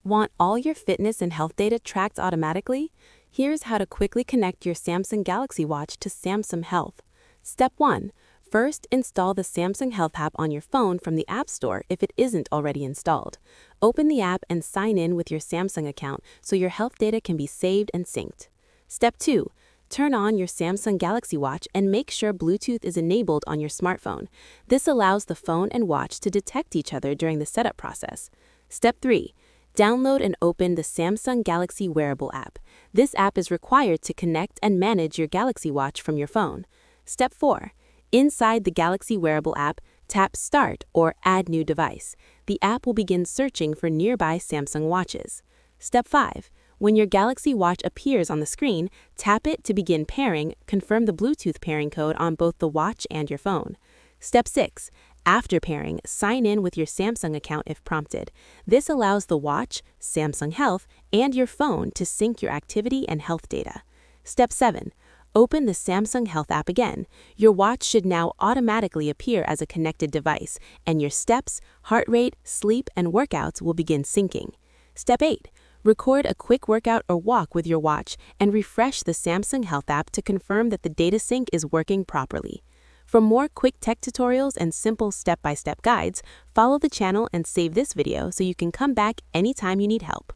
Want all your fitness and health data tracked automatically? Here's how to quickly connect your Samsung Galaxy Watch to Samsung Health. Step 1. First, install the Samsung Health app on your phone from the App Store if it isn't already installed. Open the app and sign in with your Samsung account so your health data can be saved and synced. Step 2. Turn on your Samsung Galaxy Watch and make sure Bluetooth is enabled on your smartphone. This allows the phone and watch to detect each other during the setup process. Step 3. Download and open the Samsung Galaxy Wearable app. This app is required to connect and manage your Galaxy Watch from your phone. Step 4. Inside the Galaxy Wearable app, tap Start or Add New Device. The app will begin searching for nearby Samsung watches. Step 5. When your Galaxy Watch appears on the screen, tap it to begin pairing. Confirm the Bluetooth pairing code on both the watch and your phone. Step 6. After pairing, sign in with your Samsung account if prompted. This allows the watch, Samsung Health, and your phone to sync your activity and health data. Step 7. Open the Samsung Health app again. Your watch should now automatically appear as a connected device, and your steps, heart rate, sleep, and workouts will begin syncing. Step 8. Record a quick workout or walk with your watch and refresh the Samsung Health app to confirm that the data sync is working properly. For more quick tech tutorials and simple step-by-step guides, follow the channel and save this video so you can come back anytime you need help.